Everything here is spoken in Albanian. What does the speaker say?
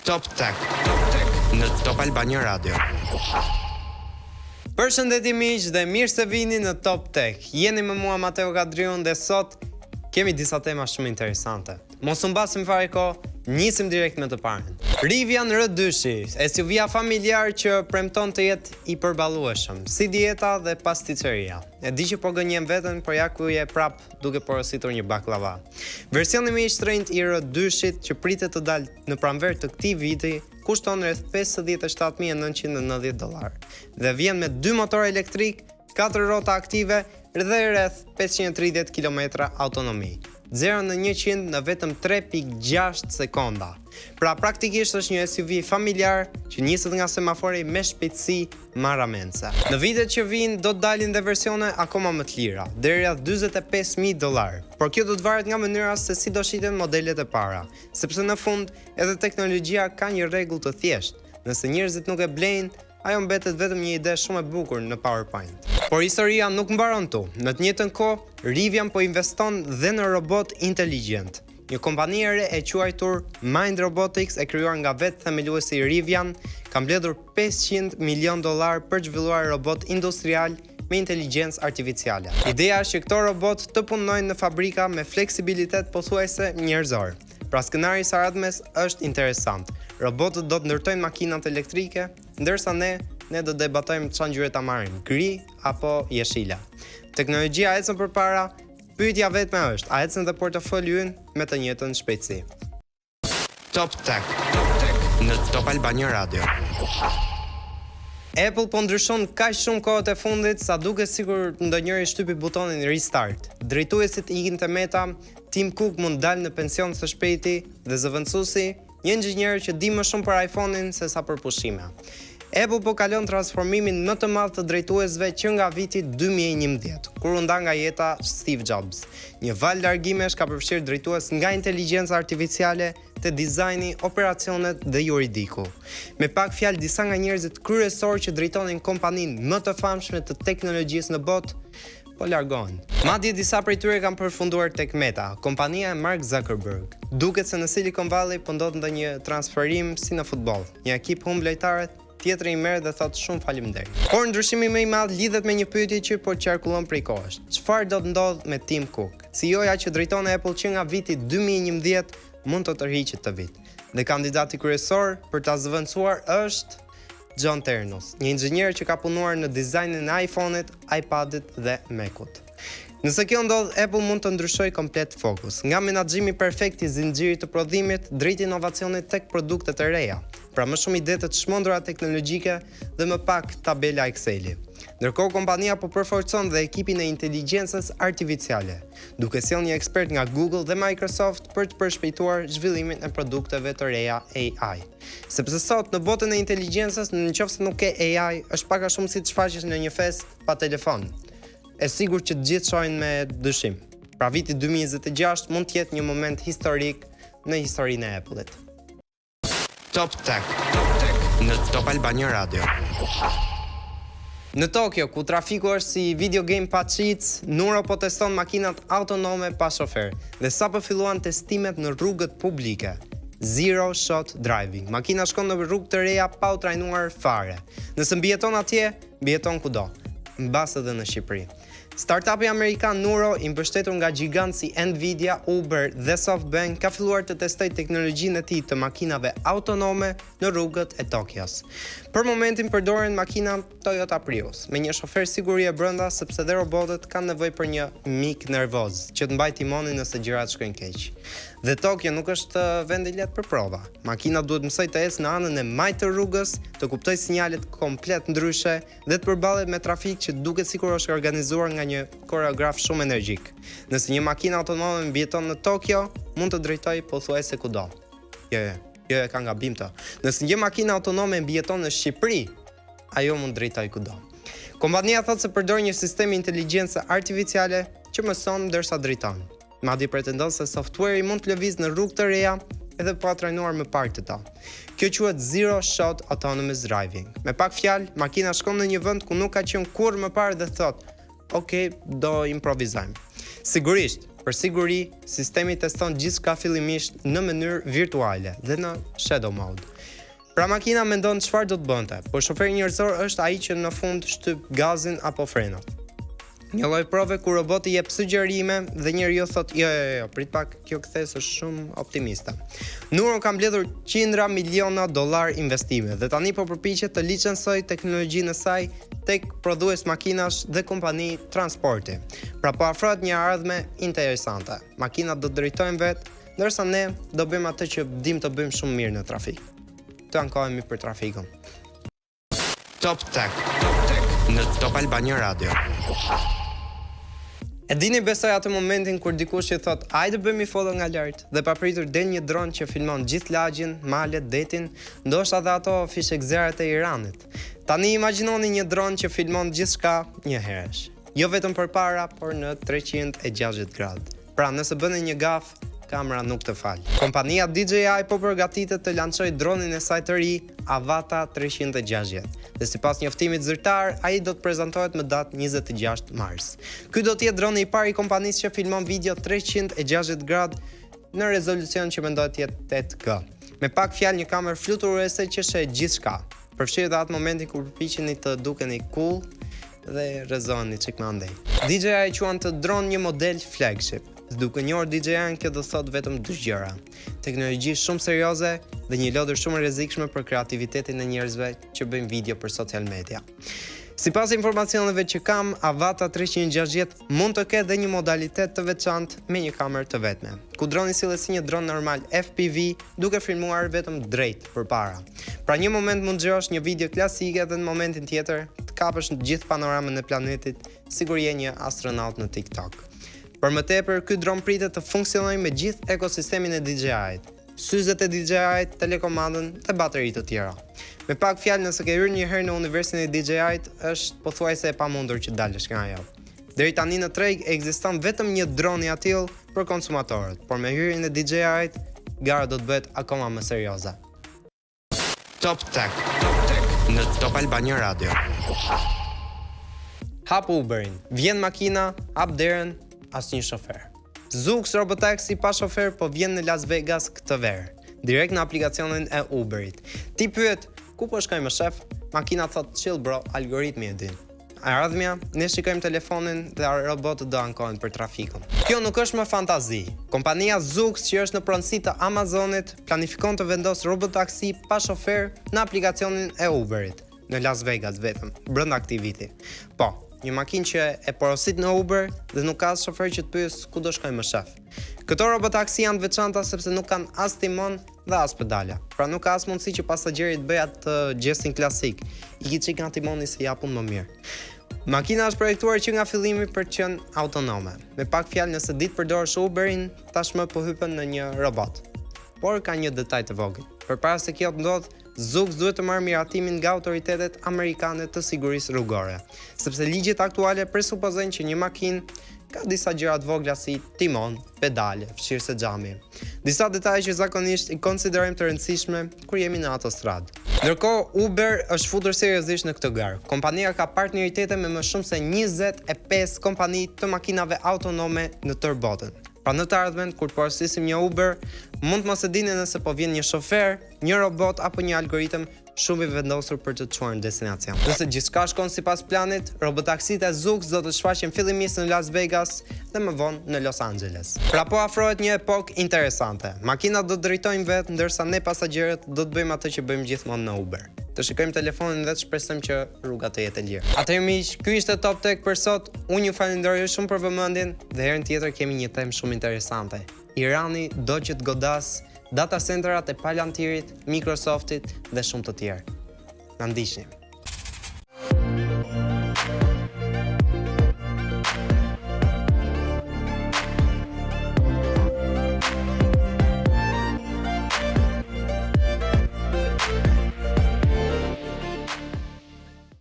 Top Tech në Top Albania Radio. Përshëndetje miq dhe mirë se vini në Top Tech. Jeni me mua Mateo Kadrion dhe sot kemi disa tema shumë interesante. Mos u mbasim fare kohë, nisim direkt me të parën. Rivian R2, SUV-a familjar që premton të jetë i përballueshëm, si dieta dhe pasticëria. E di që po gënjem veten, por ja ku je prap duke porositur një baklava. Versioni më i shtrenjtë i R2 që pritet të dalë në pranverë të këtij viti kushton rreth $57,990 dhe vjen me 2 motor elektrik, 4 rrota aktive dhe rreth 530 km autonomi. 0 në 100 në vetëm 3.6 sekonda. Pra praktikisht është një SUV familjar që niset nga semafori me shpejtësi marramense. Në vitet që vijnë do të dalin dhe versione akoma më të lira, deri rreth $45,000. Por kjo do të varet nga mënyra se si do shiten modelet e para, sepse në fund edhe teknologjia ka një rregull të thjeshtë. Nëse njerëzit nuk e blejnë, ajo mbetet vetëm një ide shumë e bukur në PowerPoint. Por historia nuk mbaron tu. Në të njëjtën kohë, Rivian po investon dhe në robot inteligjent. Një kompani e re e quajtur Mind Robotics e krijuar nga vetë themeluesi i Rivian, ka mbledhur $500 milion për të zhvilluar robot industrial me inteligjencë artificiale. Ideja është që këto robot të punojnë në fabrika me fleksibilitet pothuajse njerëzor. Pra skenari i ardhmes është interesant. Robotët do të ndërtojnë makinat elektrike, ndërsa ne do debatojmë çfarë ngjyre ta marrim, gri apo jeshile. Teknologjia ecën përpara, pyetja vetme është, a ecën dhe portofoli ynë me të njëjtën shpejtësi? Top Tech në Top Albania Radio. Apple po ndryshon kaq shumë kohët e fundit sa duket sikur ndonjëri shtypi butonin restart. Drejtuesit ikin te Meta, Tim Cook mund dalë në pension së shpejti dhe zëvendësuesi, një inxhinier që di më shumë për iPhone-in se sa për pushime. Apple po kalon transformimin më të madh të drejtuesve që nga viti 2011, kur u nda nga jeta Steve Jobs. Një val largimesh ka përfshirë drejtues nga inteligjenca artificiale te dizajni, operacionet dhe juridiku. Me pak fjalë, disa nga njerëzit kryesor që drejtonin kompaninë më të famshme të teknologjisë në botë po largohen. Madje disa prej tyre kanë përfunduar tek Meta, kompania e Mark Zuckerberg. Duket se në Silicon Valley po ndodh ndonjë transferim si në futboll. Një ekip humb lojtarët, tjetri i merr dhe thot shumë faleminderit. Por ndryshimi më i madh lidhet me një pyetje që po qarkullon prej kohësh. Çfarë do të ndodh me Tim Cook? CEO-ja që drejton Apple që nga viti 2011 mund të tërhiqet të vit. Dhe kandidati kryesor për ta zëvendësuar është John Ternus, një inxhinier që ka punuar në dizajnin e iPhone-it, iPad-it dhe Mac-ut. Nëse kjo ndodh, Apple mund të ndryshojë komplet fokus, nga menaxhimi perfekt i zinxhirit të prodhimit drejt inovacionit tek produktet e reja. Pra më shumë ide të çmendura teknologjike dhe më pak tabela Excel-i. Ndërkohë kompania po përforcon dhe ekipin e inteligjencës artificiale, duke sjellë një ekspert nga Google dhe Microsoft për të përshpejtuar zhvillimin e produkteve të reja AI. Sepse sot në botën e inteligjencës, nëse nuk ke AI, është pak a shumë si të shfaqesh në një fest pa telefon. E sigurt që të gjithë shohin me dyshim. Pra viti 2026 mund të jetë një moment historik në historinë e Apple-it. Top Tech në Top Albania Radio. Në Tokyo, ku trafiku është si video game pa cheats, Nuro po teston makinat autonome pa shofer dhe sapo filluan testimet në rrugët publike. Zero shot driving. Makina shkon në rrugë të reja pa u trajnuar fare. Nëse mbijeton atje, mbijeton kudo, mbas edhe në Shqipëri. Startupi amerikan Nuro, i mbështetur nga gjigant si Nvidia, Uber dhe SoftBank, ka filluar të testojë teknologjinë e tij të makinave autonome në rrugët e Tokios. Për momentin përdoren makina Toyota Prius, me një shofer sigurie brenda sepse dhe robotët kanë nevojë për një mik nervoz që të mbajë timonin nëse gjërat shkojnë keq. Dhe Tokyo nuk është vend i lehtë për prova. Makina duhet mësoj të ecë në anën e majtë të rrugës, të kuptojë sinjalet komplet ndryshe dhe të përballet me trafik që duket sikur është organizuar nga një koreograf shumë energjik. Nëse një makinë autonome mbijeton në Tokyo, mund të drejtojë pothuajse kudo. Jo, ka gabim të. Nëse një makinë autonome mbijeton në Shqipëri, ajo mund drejtojë kudo. Kompania thotë se përdor një sistem inteligjencë artificiale që mëson ndërsa drejton. Madje pretendon se software-i mund të lëvizë në rrugë të reja edhe pa trajnuar më parë të ta. Kjo quhet Zero Shot Autonomous Driving. Me pak fjalë, makina shkon në një vend ku nuk ka qenë kurrë më parë dhe thot, "Ok, do improvizojmë." Sigurisht, Për siguri, sistemi teston gjithçka fillimisht në mënyrë virtuale dhe në shadow mode. Pra makina mendon çfarë do të bënte, por shoferi njerëzor është ai që në fund shtyp gazin apo frenat. Një lloj prove ku roboti jep sugjerime dhe njeriu thot jo, prit pak, kjo kthesë është shumë optimiste. Nuro ka mbledhur qindra miliona dollar investime dhe tani po përpiqet të licencojë teknologjinë e saj tek prodhues makinash dhe kompani transporti. Pra po afrohet një ardhme interesante. Makinat do drejtojnë vetë, ndërsa ne do bëjmë atë që dim të bëjmë shumë mirë në trafik. Të ankohemi për trafikun. Top Tech në Top Albania Radio. E dini besoj atë momentin kur dikush i thot hajde bëjmë foto nga lart dhe papritur del një dron që filmon gjithë lagjin, malet, detin, ndoshta edhe ato fishekzerat e Iranit. Tani imagjinoni një dron që filmon gjithçka një herësh. Jo vetëm përpara, por në 360 gradë. Pra nëse bëni një gaf, kamera nuk të fal. Kompania DJI po përgatitet të lançojë dronin e saj të ri, Avata 360. Dhe sipas njoftimit zyrtar, ai do të prezantohet më datë 26 mars. Ky do të jetë droni i parë i kompanisë që filmon video 360 gradë në rezolucion që mendohet të jetë 8K. Me pak fjalë një kamerë fluturuese që sheh gjithçka. Përfshirë dhe atë momentin kur përpiqeni të dukeni cool dhe rrezoheni çik më andej. DJI quan të dron një model flagship. Duke njohur DJI-n, kjo do thot vetëm dy gjëra. Teknologji shumë serioze dhe një lodër shumë e rrezikshme për kreativitetin e njerëzve që bëjnë video për social media. Sipas informacioneve që kam, Avata 360 mund të ketë dhe një modalitet të veçantë me një kamerë të vetme, ku droni sillet si një dron normal FPV, duke filmuar vetëm drejt përpara. Pra një moment mund xhirosh një video klasike dhe në momentin tjetër të kapësh në gjithë panoramën e planetit, sikur je një astronaut në TikTok. Për më tepër, ky dron pritet të funksionojë me gjithë ekosistemin e DJI-t, syzet e DJI-t, telekomandën dhe bateritë të tjera. Me pak fjalë, nëse ke hyrë një herë në universin e DJI-t, është pothuajse e pamundur që dalësh nga ajo. Deri tani në treg ekziston vetëm një dron i atill për konsumatorët, por me hyrjen e DJI-t, gara do të bëhet akoma më serioze. Top Tech në Top Albania Radio. Hap Uberin, vjen makina, hap derën, asnjë shofer. Zoox robotaxi pa shofer po vjen në Las Vegas këtë verë, direkt në aplikacionin e Uberit. Ti pyet, ku po shkoj më shef? Makina thot, chill bro, algoritmi e din. Ardhmja, ne shikojmë telefonin dhe robotët do ankohen për trafikun. Kjo nuk është më fantazi. Kompania Zoox, që është në pronësi të Amazonit, planifikon të vendosë robotaksi pa shofer në aplikacionin e Uberit, në Las Vegas vetëm, brenda këtij viti. Po, një makinë që e porosit në Uber dhe nuk ka as shofer që të pyes ku do shkoj më shef. Këto robotaksi janë të veçanta sepse nuk kanë as timon dhe as pedale. Pra nuk ka as mundësi që pasagjerit të bëjë atë gjestin klasik, i çik nga timoni se japun më mirë. Makina është projektuar që nga fillimi për të qenë autonome. Me pak fjalë, nëse ditë përdorësh Uberin, tashmë po hypen në një robot. Por ka një detaj të vogël. Përpara se kjo të ndodhë, Zoox duhet të marrë miratimin nga autoritetet amerikane të sigurisë rrugore, sepse ligjet aktuale presupozojnë që një makinë ka disa gjëra të vogla si timon, pedale, fshirëse xhami. Disa detaje që zakonisht i konsiderojmë të rëndësishme kur jemi në autostradë. Ndërkohë, Uber është futur seriozisht në këtë garë. Kompania ka partneritete me më shumë se 25 kompani të makinave autonome në tërë botën. Pra në të ardhmen, kur porosisim një Uber, mund mos e dini nëse po vjen një shofer, një robot apo një algoritëm shumë i vendosur për të çuar në destinacion. Nëse gjithçka shkon sipas planit, robotaksitë e Zoox do të shfaqen fillimisht në Las Vegas dhe më vonë në Los Angeles. Pra po afrohet një epokë interesante. Makinat do të drejtojnë vetë, ndërsa ne pasagjerët do të bëjmë atë që bëjmë gjithmonë në Uber. Të shikojmë telefonin dhe të shpresojmë që rruga të jetë e lirë. Atëherë miq, ky ishte Top Tech për sot. Unë ju falenderoj shumë për vëmendjen dhe herën tjetër kemi një temë shumë interesante. Irani do që të godas data centerat e Palantirit, Microsoftit dhe shumë të tjerë. Na ndiqni.